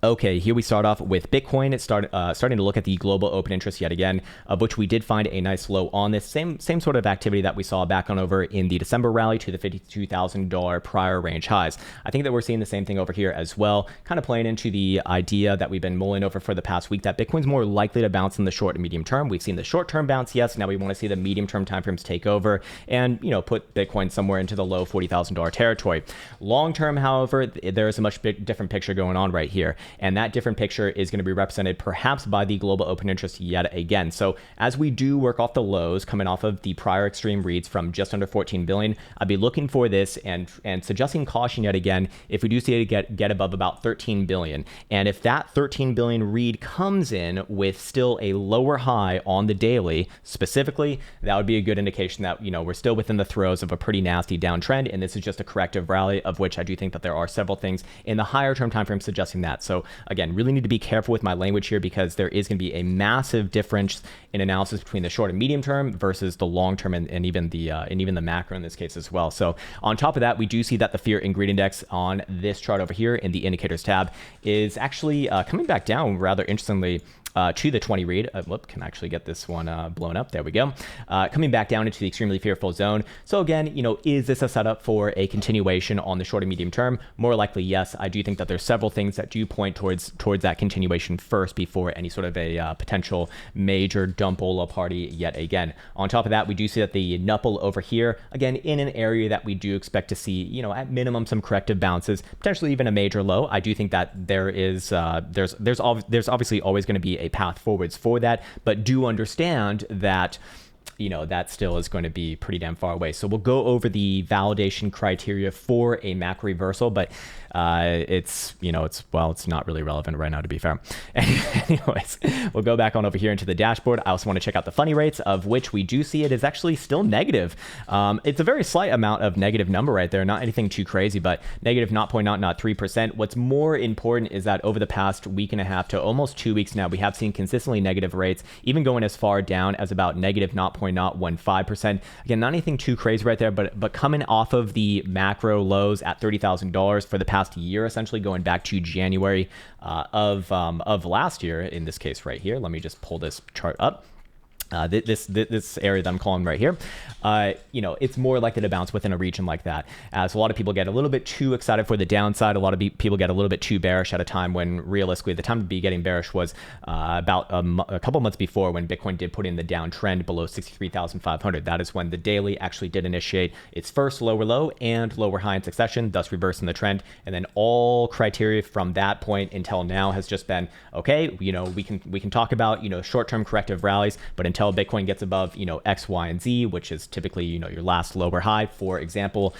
Okay, here we start off with Bitcoin. It's starting to look at the global open interest yet again, of which we did find a nice low on this same sort of activity that we saw back on over in the December rally to the $52,000 prior range highs. I think that we're seeing the same thing over here as well, kind of playing into the idea that we've been mulling over for the past week that Bitcoin's more likely to bounce in the short and medium term. We've seen the short term bounce, yes. Now we want to see the medium term timeframes take over and put Bitcoin somewhere into the low $40,000 territory. Long term, however, there is a much different picture going on right here. And that different picture is going to be represented perhaps by the global open interest yet again. So as we do work off the lows coming off of the prior extreme reads from just under 14 billion, I'd be looking for this and suggesting caution yet again if we do see it get above about 13 billion. And if that 13 billion read comes in with still a lower high on the daily specifically, that would be a good indication that we're still within the throes of a pretty nasty downtrend, and this is just a corrective rally, of which I do think that there are several things in the higher term time frame suggesting that. So again, really need to be careful with my language here because there is going to be a massive difference in analysis between the short and medium term versus the long term and even the macro in this case as well. So on top of that, we do see that the fear and greed index on this chart over here in the indicators tab is actually coming back down rather interestingly to the 20 read. Can actually get this one blown up. There we go. Coming back down into the extremely fearful zone. So again, is this a setup for a continuation on the short and medium term? More likely, yes. I do think that there's several things that do point towards that continuation first before any sort of a potential major dumpola party yet again. On top of that, we do see that the nupple over here, again, in an area that we do expect to see, at minimum some corrective bounces, potentially even a major low. I do think that there is, there's obviously always going to be a path forwards for that, but do understand that that still is going to be pretty damn far away. So we'll go over the validation criteria for a macro reversal, but it's not really relevant right now, to be fair. Anyways, we'll go back on over here into the dashboard. I also want to check out the funny rates, of which we do see it is actually still negative. It's a very slight amount of negative number right there, not anything too crazy, but negative 0.03%. What's more important is that over the past week and a half to almost 2 weeks now, we have seen consistently negative rates, even going as far down as about negative 0.015%. Again, not anything too crazy right there, but coming off of the macro lows at $30,000 for the past year, essentially going back to January of last year in this case right here. Let me just pull this chart up. This area that I'm calling right here, it's more likely to bounce within a region like that, as a lot of people get a little bit too excited for the downside. A lot of people get a little bit too bearish at a time when realistically the time to be getting bearish was about a couple months before, when Bitcoin did put in the downtrend below 63,500. That is when the daily actually did initiate its first lower low and lower high in succession, thus reversing the trend. And then all criteria from that point until now has just been, okay, we can talk about short-term corrective rallies, but until Bitcoin gets above X, Y, and Z, which is typically your last lower high, for example,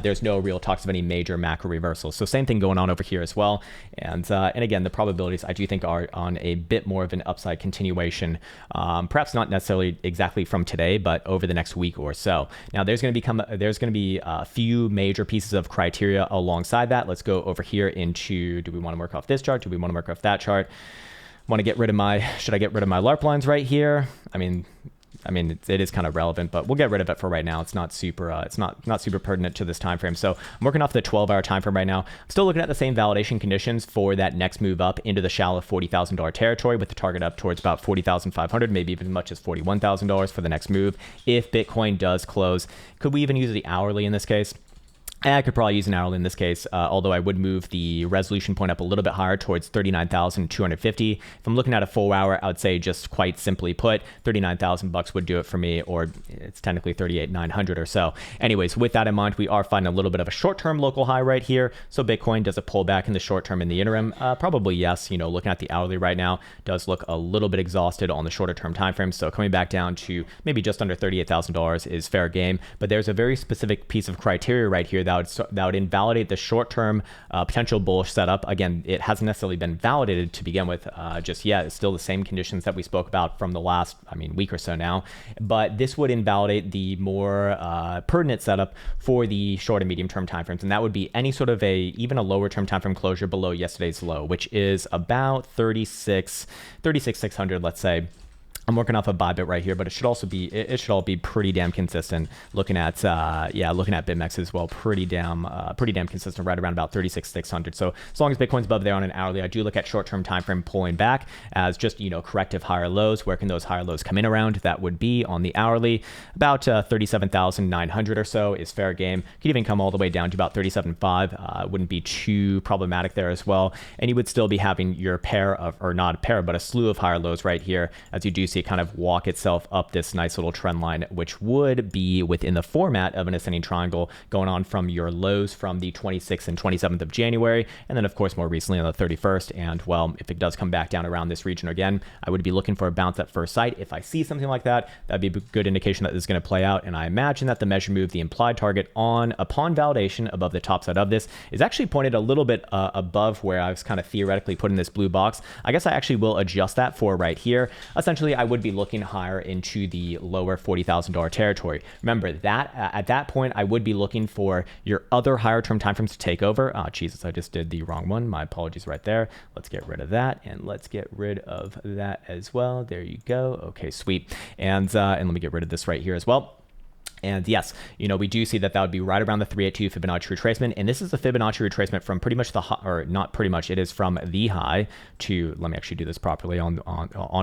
there's no real talks of any major macro reversals. So same thing going on over here as well. And again, the probabilities I do think are on a bit more of an upside continuation, perhaps not necessarily exactly from today, but over the next week or so. Now there's going to be a few major pieces of criteria alongside that. Let's go over here into, do we want to work off this chart? Do we want to work off that chart? Want to get rid of should I get rid of my LARP lines right here? I mean, it is kind of relevant, but we'll get rid of it for right now. It's not super, it's not super pertinent to this time frame. So I'm working off the 12-hour time frame right now. I'm still looking at the same validation conditions for that next move up into the shallow $40,000 territory, with the target up towards about 40,500, maybe even as much as $41,000 for the next move. If Bitcoin does close, could we even use the hourly in this case? I could probably use an hourly in this case, although I would move the resolution point up a little bit higher towards 39,250. If I'm looking at a full hour, I would say just quite simply put, 39,000 bucks would do it for me, or it's technically 38,900 or so. Anyways, with that in mind, we are finding a little bit of a short-term local high right here. So Bitcoin does a pullback in the short term in the interim? Probably yes. Looking at the hourly right now does look a little bit exhausted on the shorter term time frame. So coming back down to maybe just under $38,000 is fair game. But there's a very specific piece of criteria right here that would invalidate the short-term potential bullish setup. Again, it hasn't necessarily been validated to begin with just yet. It's still the same conditions that we spoke about from the last, week or so now. But this would invalidate the more pertinent setup for the short and medium-term timeframes, and that would be any sort of even a lower-term timeframe closure below yesterday's low, which is about 36,600, let's say. I'm working off a Bybit right here, but it should also be, it should all be pretty damn consistent. Looking at BitMEX as well, pretty damn consistent, right around about 36,600. So as long as Bitcoin's above there on an hourly, I do look at short-term time frame pulling back as just, corrective higher lows. Where can those higher lows come in around? That would be on the hourly, about 37,900 or so is fair game. Could even come all the way down to about 37.5. Wouldn't be too problematic there as well. And you would still be having your pair of, or not a pair, but a slew of higher lows right here, as you do see it kind of walk itself up this nice little trend line, which would be within the format of an ascending triangle going on from your lows from the 26th and 27th of January. And then of course, more recently on the 31st. And well, if it does come back down around this region again, I would be looking for a bounce at first sight. If I see something like that, that'd be a good indication that this is going to play out. And I imagine that the measure move, the implied target upon validation above the top side of this, is actually pointed a little bit above where I was kind of theoretically putting this blue box. I guess I actually will adjust that for right here. Essentially, I would be looking higher into the lower $40,000 territory. Remember that at that point, I would be looking for your other higher term timeframes to take over. Jesus, I just did the wrong one. My apologies right there. Let's get rid of that, and let's get rid of that as well. There you go. Okay, sweet. And let me get rid of this right here as well. And yes, we do see that would be right around the 382 Fibonacci retracement. And this is the Fibonacci retracement from pretty much the high, or not pretty much, it is from the high to, let me actually do this properly on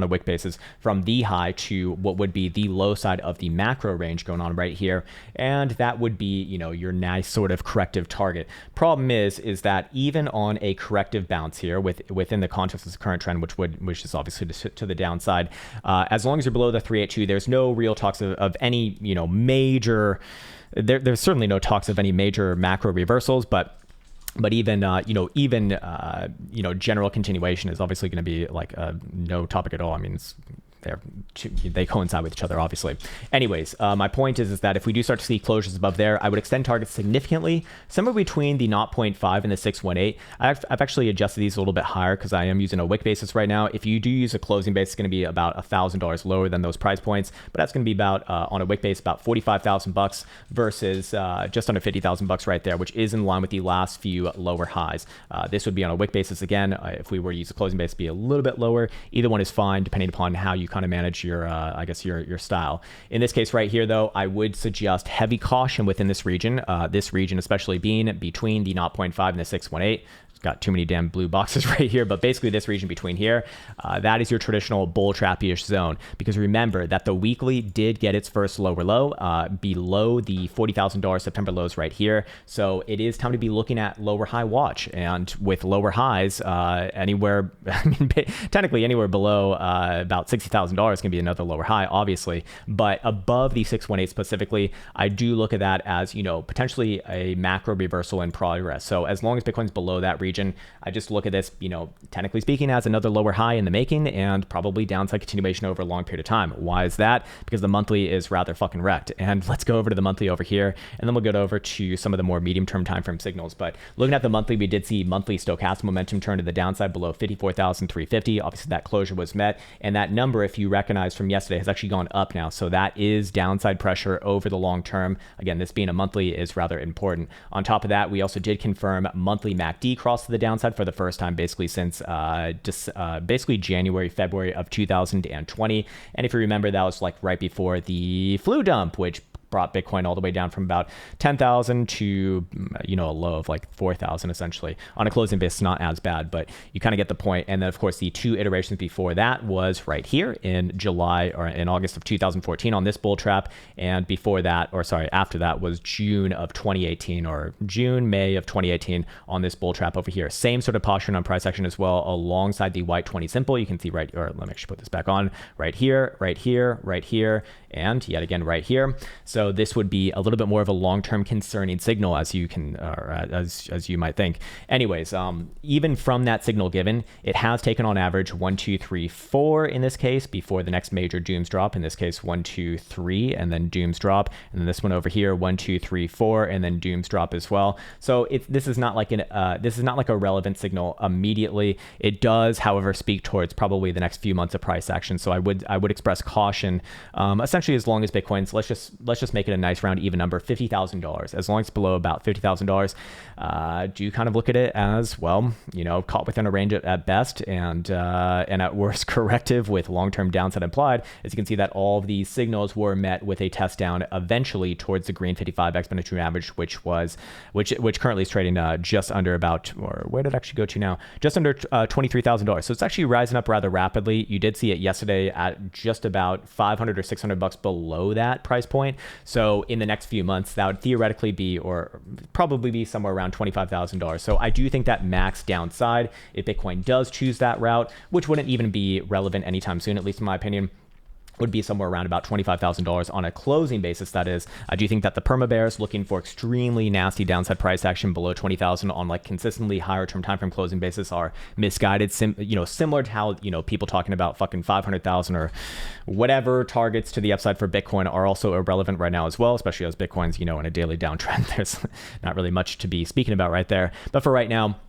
a wick basis, from the high to what would be the low side of the macro range going on right here. And that would be, your nice sort of corrective target. Problem is that even on a corrective bounce here within the context of the current trend, which is obviously to the downside, as long as you're below the 382, there's no real talks of any, major, there's certainly no talks of any major macro reversals, but even general continuation is obviously going to be like no topic at all. I mean, they coincide with each other, obviously. Anyways, my point is that if we do start to see closures above there, I would extend targets significantly, somewhere between the 0.5 and the 618. I've actually adjusted these a little bit higher because I am using a wick basis right now. If you do use a closing base, it's going to be about $1,000 lower than those price points, but that's going to be about on a wick base about $45,000 versus just under $50,000 right there, which is in line with the last few lower highs. This would be on a wick basis again. If we were to use a closing base, it'd be a little bit lower. Either one is fine depending upon how you kind of manage your your style. In this case right here though, I would suggest heavy caution within this region especially being between the 0.5 and the 618. Got too many damn blue boxes right here, but basically this region between here, that is your traditional bull trappy-ish zone, because remember that the weekly did get its first lower low below the $40,000 September lows right here. So it is time to be looking at lower high watch, and with lower highs anywhere, technically anywhere below about $60,000 can be another lower high, obviously, but above the 618 specifically, I do look at that as, potentially a macro reversal in progress. So as long as Bitcoin's below that region, I just look at this, technically speaking, as another lower high in the making and probably downside continuation over a long period of time. Why is that? Because the monthly is rather fucking wrecked. And let's go over to the monthly over here, and then we'll get over to some of the more medium-term time frame signals. But looking at the monthly, we did see monthly stochastic momentum turn to the downside below 54,350. Obviously, that closure was met, and that number, if you recognize from yesterday, has actually gone up now. So that is downside pressure over the long term. Again, this being a monthly is rather important. On top of that, we also did confirm monthly MACD cross to the downside for the first time basically since basically January, February of 2020. And if you remember, that was like right before the flu dump, which brought Bitcoin all the way down from about 10,000 to, a low of like 4,000 essentially. On a closing basis, not as bad, but you kind of get the point. And then of course, the two iterations before that was right here in July or in August of 2014 on this bull trap. And before that, or sorry, after that was June of 2018 or May of 2018 on this bull trap over here. Same sort of posture on price action as well, alongside the white 20 simple. You can see right, or let me actually put this back on, right here, right here, right here, and yet again right here. So this would be a little bit more of a long-term concerning signal, as you can, or as you might think. Anyways, even from that signal given, it has taken on average 1, 2, 3, 4 in this case before the next major dooms drop. In this case, 1, 2, 3, and then dooms drop, and then this one over here, 1, 2, 3, 4, and then dooms drop as well. So this is not like a relevant signal immediately. It does, however, speak towards probably the next few months of price action. So I would express caution, essentially as long as Bitcoin's let's just just make it a nice round even number, $50,000. As long as it's below about $50,000, do you kind of look at it as, well, you know, caught within a range at best, and at worst corrective with long-term downside implied. As you can see that all of these signals were met with a test down eventually towards the green 55 exponential average, which currently is trading just under about, or where did it actually go to now? Just under $23,000. So it's actually rising up rather rapidly. You did see it yesterday at just about 500 or 600 bucks below that price point. So in the next few months, that would theoretically be, or probably be, somewhere around $25,000. So I do think that max downside, if Bitcoin does choose that route, which wouldn't even be relevant anytime soon, at least in my opinion, would be somewhere around about $25,000 on a closing basis. That is, I do think that the perma bears looking for extremely nasty downside price action below 20,000 on like consistently higher term time frame closing basis are misguided. Similar to how, you know, people talking about fucking 500,000 or whatever targets to the upside for Bitcoin are also irrelevant right now as well, especially as Bitcoin's, you know, in a daily downtrend. There's not really much to be speaking about right there. But for right now,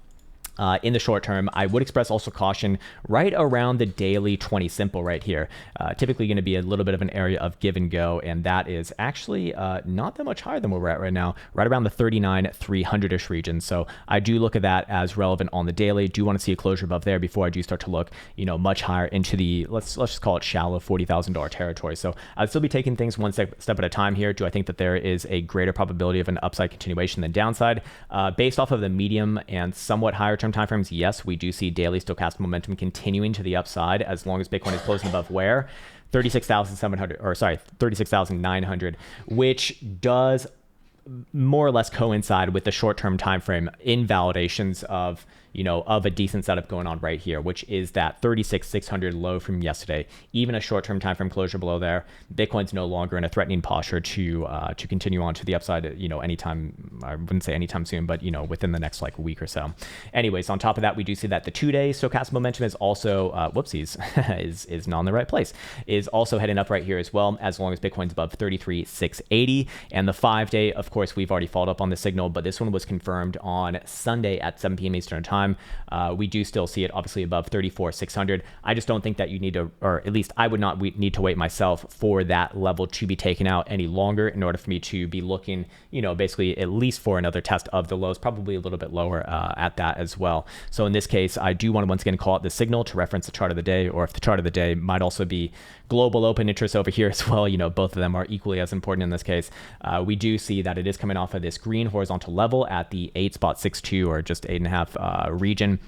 in the short term, I would express also caution right around the daily 20 simple right here. Typically going to be a little bit of an area of give and go, and that is actually not that much higher than where we're at right now, right around the 39,300-ish region. So I do look at that as relevant on the daily. Do want to see a closure above there before I do start to look, you know, much higher into the, let's just call it shallow $40,000 territory. So I'd still be taking things one step at a time here. Do I think that there is a greater probability of an upside continuation than downside? Based off of the medium and somewhat higher term timeframes, yes, we do see daily stochastic momentum continuing to the upside as long as Bitcoin is closing above where 36,900, which does more or less coincide with the short-term time frame invalidations of, you know, of a decent setup going on right here, which is that 36,600 low from yesterday. Even a short-term time frame closure below there, Bitcoin's no longer in a threatening posture to continue on to the upside, you know, anytime. I wouldn't say anytime soon, but, you know, within the next like week or so. Anyways, on top of that, we do see that the 2-day stochastic momentum is also is not in the right place, is also heading up right here as well, as long as Bitcoin's above 33,680. And the 5-day, of course, we've already followed up on the signal, but this one was confirmed on Sunday at 7 p.m. Eastern time. We do still see it obviously above 34,600. I just don't think that you need to, or at least I would not need to wait myself for that level to be taken out any longer in order for me to be looking, you know, basically at least for another test of the lows, probably a little bit lower at that as well. So in this case, I do want to once again call out the signal to reference the chart of the day, or if the chart of the day might also be global open interest over here as well, you know, both of them are equally as important in this case. We do see that it is coming off of this green horizontal level at the 8.62 or just 8.5 region.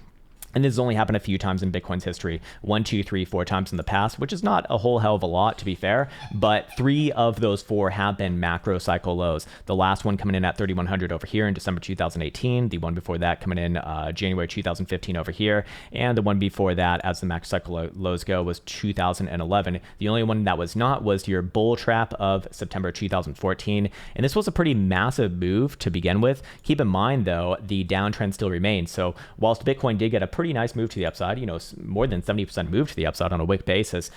And this has only happened a few times in Bitcoin's history, 1, 2, 3, 4 times in the past, which is not a whole hell of a lot, to be fair, but 3 of those 4 have been macro cycle lows. The last one coming in at 3,100 over here in December 2018, the one before that coming in January 2015 over here, and the one before that, as the macro cycle lows go, was 2011. The only one that was not was your bull trap of September 2014, and this was a pretty massive move to begin with. Keep in mind, though, the downtrend still remains. So whilst Bitcoin did get a pretty nice move to the upside, you know, more than 70% move to the upside on a wick basis,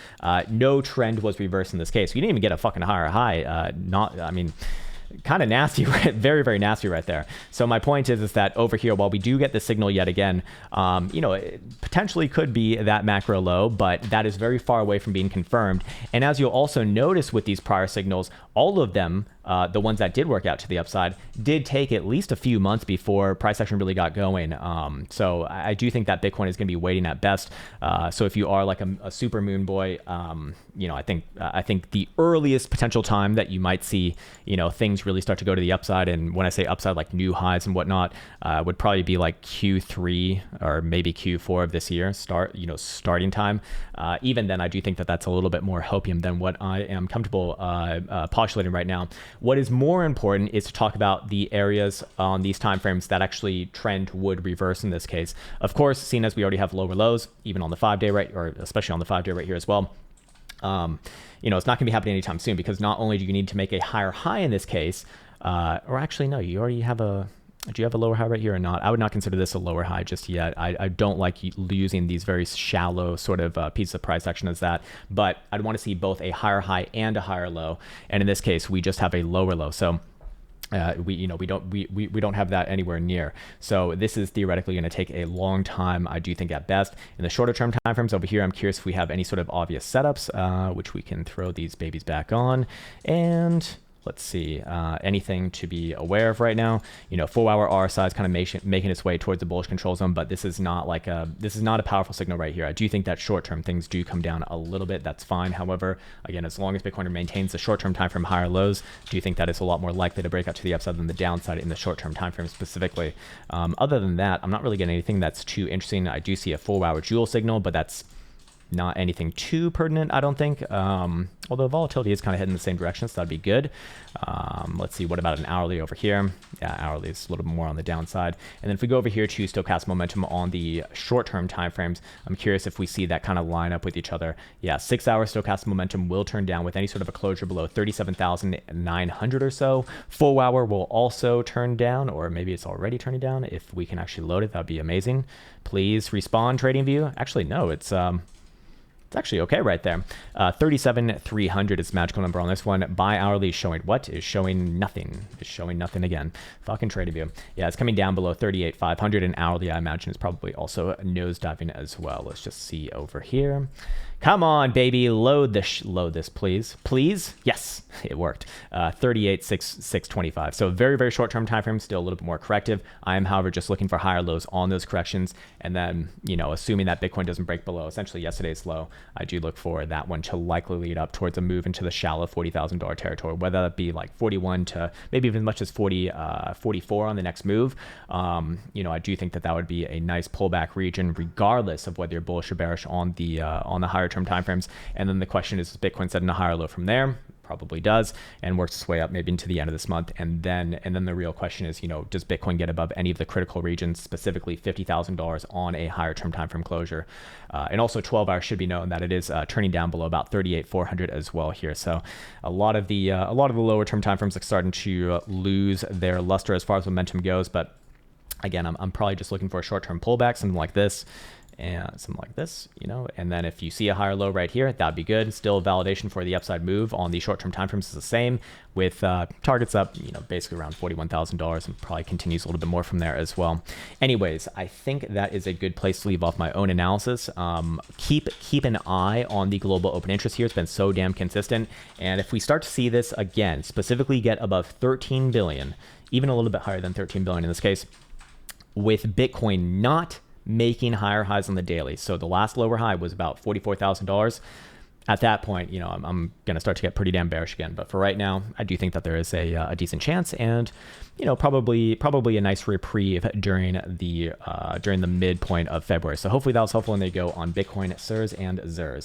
no trend was reversed in this case. We didn't even get a fucking higher high. Kind of nasty, very, very nasty right there. So my point is that over here, while we do get the signal yet again, you know, it potentially could be that macro low, but that is very far away from being confirmed. And as you'll also notice with these prior signals, all of them, the ones that did work out to the upside, did take at least a few months before price action really got going. So I do think that Bitcoin is going to be waiting at best. So if you are like a super moon boy, you know, I think the earliest potential time that you might see, you know, things really start to go to the upside, and when I say upside, like new highs and whatnot, would probably be like Q3 or maybe Q4 of this year, starting time. Even then, I do think that that's a little bit more hopium than what I am comfortable postulating right now. What is more important is to talk about the areas on these timeframes that actually trend would reverse in this case. Of course, seeing as we already have lower lows, even on the 5-day right, or especially on the 5-day right here as well. You know, it's not going to be happening anytime soon, because not only do you need to make a higher high in this case, or actually no, you already have a. Do you have a lower high right here or not? I would not consider this a lower high just yet. I don't like using these very shallow sort of pieces of price action as that, but I'd want to see both a higher high and a higher low. And in this case, we just have a lower low. So we don't have that anywhere near. So this is theoretically going to take a long time, I do think, at best. In the shorter term timeframes over here, I'm curious if we have any sort of obvious setups, which we can throw these babies back on. And Let's see, anything to be aware of right now. 4-hour RSI is kind of making its way towards the bullish control zone, but this is not a powerful signal right here. I do think that short-term things do come down a little bit. That's fine. However, again, as long as Bitcoin maintains the short-term time frame higher lows, do you think that it's a lot more likely to break out to the upside than the downside in the short-term time frame specifically. Other than that, I'm not really getting anything that's too interesting. I do see a 4-hour Joule signal, but that's not anything too pertinent, I don't think. Although volatility is kind of heading in the same direction, so that'd be good. Let's see, what about an hourly over here? Yeah, hourly is a little bit more on the downside. And then if we go over here to stochastic momentum on the short-term time frames, I'm curious if we see that kind of line up with each other. Yeah, 6-hour stochastic momentum will turn down with any sort of a closure below 37,900 or so. 4-hour will also turn down, or maybe it's already turning down. If we can actually load it, that'd be amazing. Please respawn TradingView. Actually, no, it's actually okay right there. 37,300 is the magical number on this one. Buy hourly is showing what? Is showing nothing. Is showing nothing again. Fucking TradingView. Yeah, it's coming down below 38,500, and hourly I imagine is probably also nosediving as well. Let's just see over here. Come on, baby, load this, please. Please? Yes, it worked. 38,625. So very, very short-term time frame, still a little bit more corrective. I am, however, just looking for higher lows on those corrections. And then, assuming that Bitcoin doesn't break below essentially yesterday's low, I do look for that one to likely lead up towards a move into the shallow $40,000 territory, whether that be like 41 to maybe even as much as 44 on the next move. I do think that would be a nice pullback region, regardless of whether you're bullish or bearish on the higher term timeframes. And then the question is Bitcoin setting a higher low from there? Probably does, and works its way up maybe into the end of this month. And then the real question is, does Bitcoin get above any of the critical regions, specifically $50,000 on a higher term time frame closure? And also 12 hours should be known that it is turning down below about 38,400 as well here. So a lot of the lower term time frames are starting to lose their luster as far as momentum goes. But again, I'm probably just looking for a short-term pullback, something like this. And something like this, and then if you see a higher low right here, that'd be good. Still validation for the upside move on the short-term time frames is the same, with targets up, basically around $41,000, and probably continues a little bit more from there as well. Anyways, I think that is a good place to leave off my own analysis. Keep an eye on the global open interest here. It's been so damn consistent, and if we start to see this again, specifically get above 13 billion, even a little bit higher than 13 billion in this case, with Bitcoin not making higher highs on the daily. So the last lower high was about $44,000. At that point, I'm going to start to get pretty damn bearish again. But for right now, I do think that there is a decent chance, and probably a nice reprieve during the midpoint of February. So hopefully that was helpful. And they go on Bitcoin, sirs and zers.